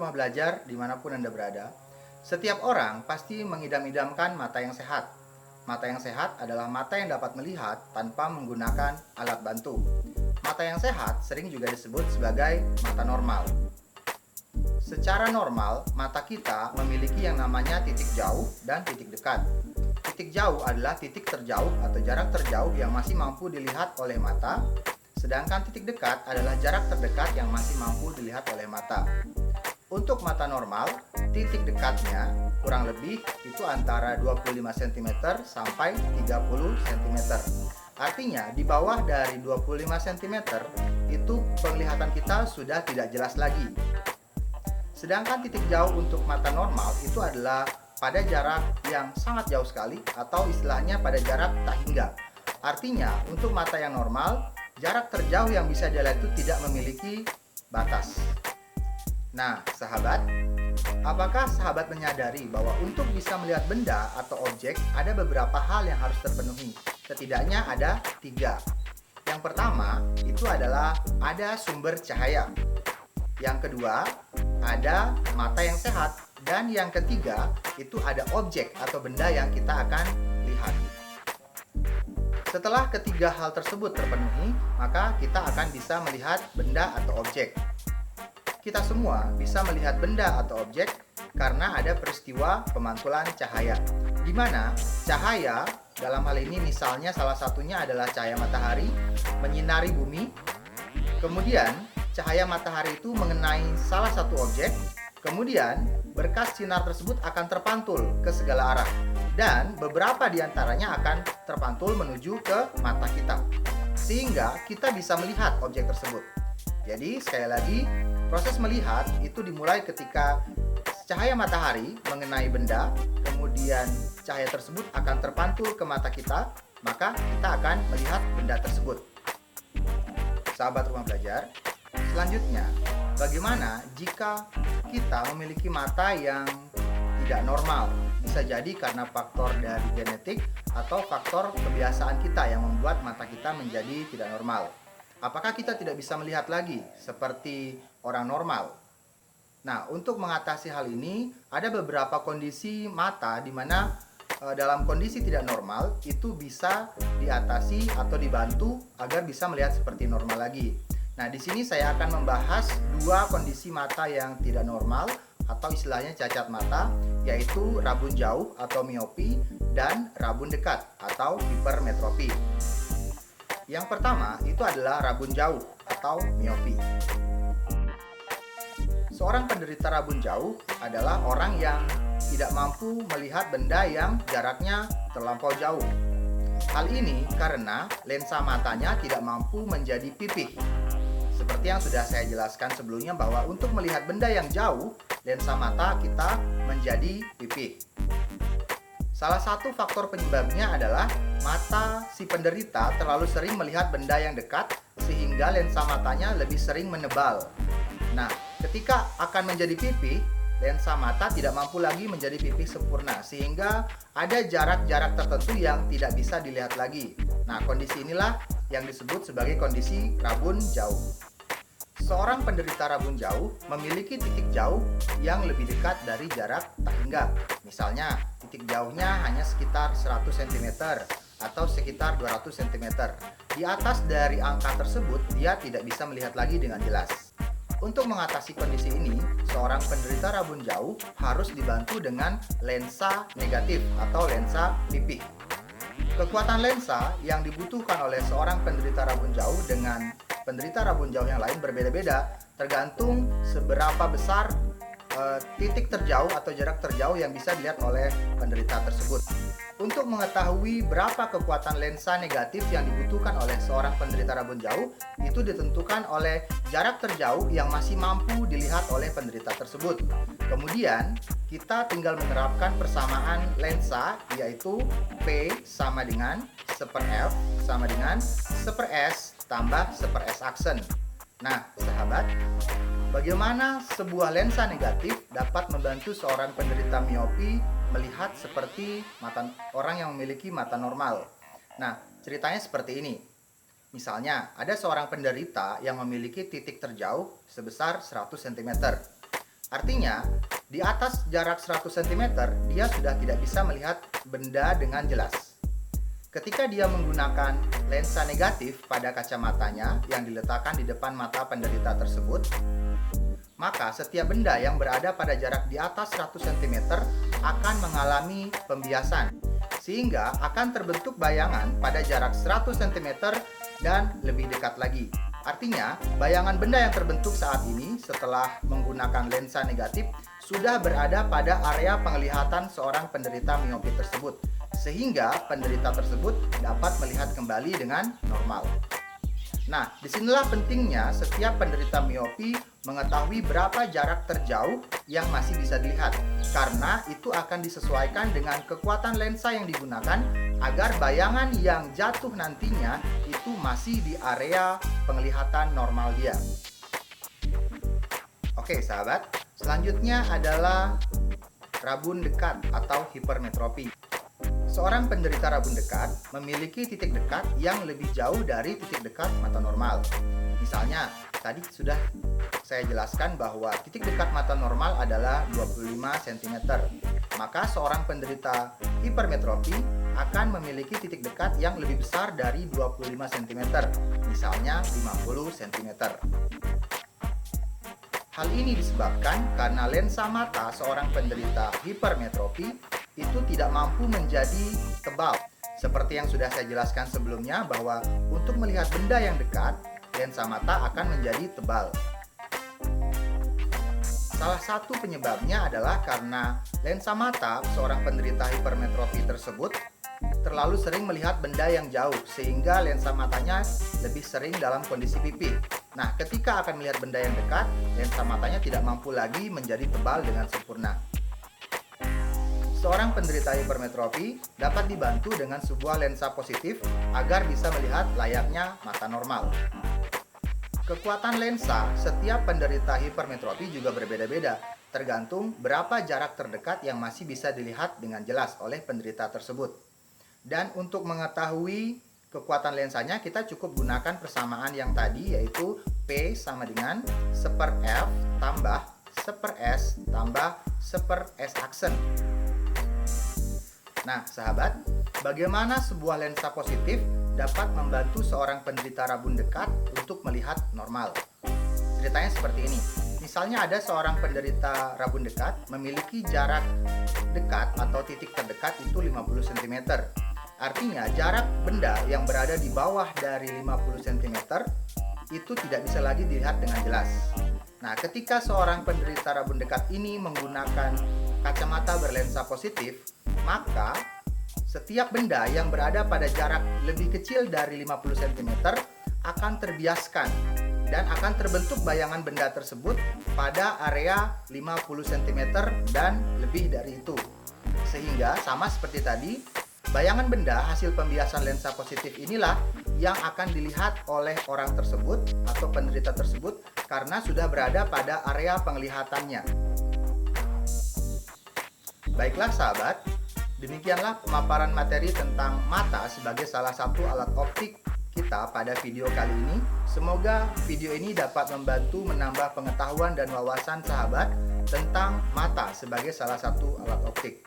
rumah belajar dimanapun Anda berada, setiap orang pasti mengidam-idamkan mata yang sehat. Mata yang sehat adalah mata yang dapat melihat tanpa menggunakan alat bantu. Mata yang sehat sering juga disebut sebagai mata normal. Secara normal, mata kita memiliki yang namanya titik jauh dan titik dekat. Titik jauh adalah titik terjauh atau jarak terjauh yang masih mampu dilihat oleh mata, sedangkan titik dekat adalah jarak terdekat yang masih mampu dilihat oleh mata. Untuk mata normal, titik dekatnya kurang lebih itu antara 25 cm sampai 30 cm. Artinya, di bawah dari 25 cm itu penglihatan kita sudah tidak jelas lagi. Sedangkan titik jauh untuk mata normal itu adalah pada jarak yang sangat jauh sekali atau istilahnya pada jarak tak hingga. Artinya, untuk mata yang normal, jarak terjauh yang bisa dilihat itu tidak memiliki batas. Nah, sahabat, apakah sahabat menyadari bahwa untuk bisa melihat benda atau objek ada beberapa hal yang harus terpenuhi? Setidaknya ada 3. Yang pertama, itu adalah ada sumber cahaya. Yang kedua, ada mata yang sehat. Dan yang ketiga, itu ada objek atau benda yang kita akan lihat. Setelah ketiga hal tersebut terpenuhi, maka kita akan bisa melihat benda atau objek. Kita semua bisa melihat benda atau objek karena ada peristiwa pemantulan cahaya, di mana cahaya dalam hal ini misalnya salah satunya adalah cahaya matahari menyinari bumi. Kemudian cahaya matahari itu mengenai salah satu objek, kemudian berkas sinar tersebut akan terpantul ke segala arah dan beberapa diantaranya akan terpantul menuju ke mata kita sehingga kita bisa melihat objek tersebut. Jadi sekali lagi, proses melihat itu dimulai ketika cahaya matahari mengenai benda, kemudian cahaya tersebut akan terpantul ke mata kita, maka kita akan melihat benda tersebut. Sahabat rumah belajar, selanjutnya, bagaimana jika kita memiliki mata yang tidak normal? Bisa jadi karena faktor dari genetik atau faktor kebiasaan kita yang membuat mata kita menjadi tidak normal. Apakah kita tidak bisa melihat lagi seperti orang normal? Nah, untuk mengatasi hal ini, ada beberapa kondisi mata di mana dalam kondisi tidak normal itu bisa diatasi atau dibantu agar bisa melihat seperti normal lagi. Nah, di sini saya akan membahas 2 kondisi mata yang tidak normal atau istilahnya cacat mata, yaitu rabun jauh atau miopi dan rabun dekat atau hipermetropi. Yang pertama itu adalah rabun jauh atau miopi. Seorang penderita rabun jauh adalah orang yang tidak mampu melihat benda yang jaraknya terlampau jauh. Hal ini karena lensa matanya tidak mampu menjadi pipih. Seperti yang sudah saya jelaskan sebelumnya bahwa untuk melihat benda yang jauh, lensa mata kita menjadi pipih. Salah satu faktor penyebabnya adalah mata si penderita terlalu sering melihat benda yang dekat sehingga lensa matanya lebih sering menebal. Nah, ketika akan menjadi pipih, lensa mata tidak mampu lagi menjadi pipih sempurna sehingga ada jarak-jarak tertentu yang tidak bisa dilihat lagi. Nah, kondisi inilah yang disebut sebagai kondisi rabun jauh. Seorang penderita rabun jauh memiliki titik jauh yang lebih dekat dari jarak tak hingga. Misalnya, titik jauhnya hanya sekitar 100 cm atau sekitar 200 cm. Di atas dari angka tersebut, dia tidak bisa melihat lagi dengan jelas. Untuk mengatasi kondisi ini, seorang penderita rabun jauh harus dibantu dengan lensa negatif atau lensa pipih. Kekuatan lensa yang dibutuhkan oleh seorang penderita rabun jauh dengan penderita rabun jauh yang lain berbeda-beda, tergantung seberapa besar titik terjauh atau jarak terjauh yang bisa dilihat oleh penderita tersebut. Untuk mengetahui berapa kekuatan lensa negatif yang dibutuhkan oleh seorang penderita rabun jauh, itu ditentukan oleh jarak terjauh yang masih mampu dilihat oleh penderita tersebut. Kemudian, kita tinggal menerapkan persamaan lensa, yaitu P sama dengan 1/F sama dengan 1/S tambah 1/S aksen. Nah, sahabat, bagaimana sebuah lensa negatif dapat membantu seorang penderita miopi melihat seperti orang yang memiliki mata normal? Nah, ceritanya seperti ini. Misalnya, ada seorang penderita yang memiliki titik terjauh sebesar 100 cm. Artinya, di atas jarak 100 cm, dia sudah tidak bisa melihat benda dengan jelas. Ketika dia menggunakan lensa negatif pada kacamatanya yang diletakkan di depan mata penderita tersebut, maka setiap benda yang berada pada jarak di atas 100 cm akan mengalami pembiasan, sehingga akan terbentuk bayangan pada jarak 100 cm dan lebih dekat lagi. Artinya, bayangan benda yang terbentuk saat ini setelah menggunakan lensa negatif sudah berada pada area penglihatan seorang penderita miopi tersebut, sehingga penderita tersebut dapat melihat kembali dengan normal. Nah, disinilah pentingnya setiap penderita miopi mengetahui berapa jarak terjauh yang masih bisa dilihat, karena itu akan disesuaikan dengan kekuatan lensa yang digunakan agar bayangan yang jatuh nantinya itu masih di area penglihatan normal dia. Oke sahabat, selanjutnya adalah rabun dekat atau hipermetropi. Seorang penderita rabun dekat memiliki titik dekat yang lebih jauh dari titik dekat mata normal. Misalnya, tadi sudah saya jelaskan bahwa titik dekat mata normal adalah 25 cm. Maka seorang penderita hipermetropi akan memiliki titik dekat yang lebih besar dari 25 cm, misalnya 50 cm. Hal ini disebabkan karena lensa mata seorang penderita hipermetropi itu tidak mampu menjadi tebal. Seperti yang sudah saya jelaskan sebelumnya bahwa untuk melihat benda yang dekat, lensa mata akan menjadi tebal. Salah satu penyebabnya adalah karena lensa mata seorang penderita hipermetropi tersebut terlalu sering melihat benda yang jauh, sehingga lensa matanya lebih sering dalam kondisi pipih. Nah, ketika akan melihat benda yang dekat, lensa matanya tidak mampu lagi menjadi tebal dengan sempurna. Seorang penderita hipermetropi dapat dibantu dengan sebuah lensa positif agar bisa melihat layaknya mata normal. Kekuatan lensa setiap penderita hipermetropi juga berbeda-beda, tergantung berapa jarak terdekat yang masih bisa dilihat dengan jelas oleh penderita tersebut. Dan untuk mengetahui kekuatan lensanya, kita cukup gunakan persamaan yang tadi, yaitu P sama dengan 1/F tambah 1/S tambah 1/S aksen. Nah, sahabat, bagaimana sebuah lensa positif dapat membantu seorang penderita rabun dekat untuk melihat normal? Ceritanya seperti ini. Misalnya ada seorang penderita rabun dekat memiliki jarak dekat atau titik terdekat itu 50 cm. Artinya jarak benda yang berada di bawah dari 50 cm itu tidak bisa lagi dilihat dengan jelas. Nah, ketika seorang penderita rabun dekat ini menggunakan kacamata berlensa positif, maka setiap benda yang berada pada jarak lebih kecil dari 50 cm akan terbiaskan dan akan terbentuk bayangan benda tersebut pada area 50 cm dan lebih dari itu. Sehingga sama seperti tadi, bayangan benda hasil pembiasan lensa positif inilah yang akan dilihat oleh orang tersebut atau penderita tersebut karena sudah berada pada area penglihatannya. Baiklah sahabat, demikianlah pemaparan materi tentang mata sebagai salah satu alat optik kita pada video kali ini. Semoga video ini dapat membantu menambah pengetahuan dan wawasan sahabat tentang mata sebagai salah satu alat optik.